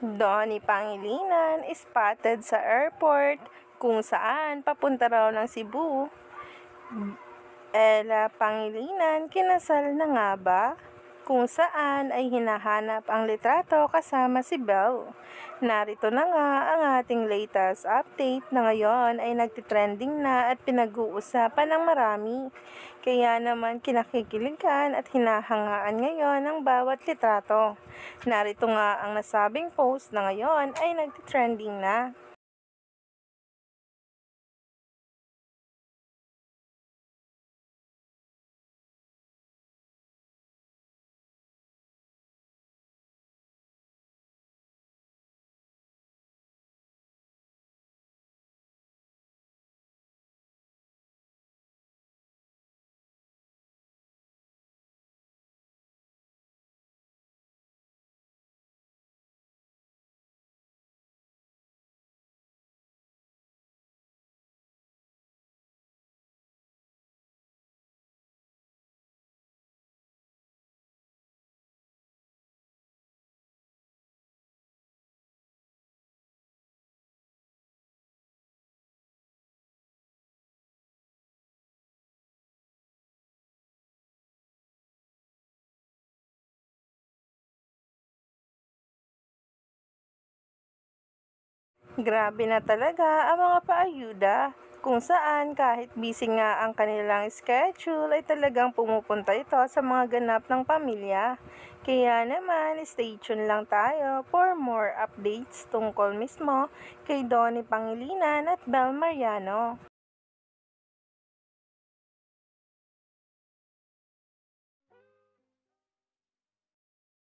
Donnie Pangilinan spotted sa airport kung saan papunta raw ng Cebu. Ella Pangilinan kinasal na nga ba? Kung saan ay hinahanap ang litrato kasama si Belle. Narito na nga ang ating latest update na ngayon ay nagtitrending na at pinag-uusapan ng marami. Kaya naman kinakikiligan at hinahangaan ngayon ang bawat litrato. Narito nga ang nasabing post na ngayon ay nagtitrending na. Grabe na talaga ang mga paayuda, kung saan kahit busy nga ang kanilang schedule ay talagang pumupunta ito sa mga ganap ng pamilya. Kaya naman, stay tuned lang tayo for more updates tungkol mismo kay Donnie Pangilinan at Belle Mariano.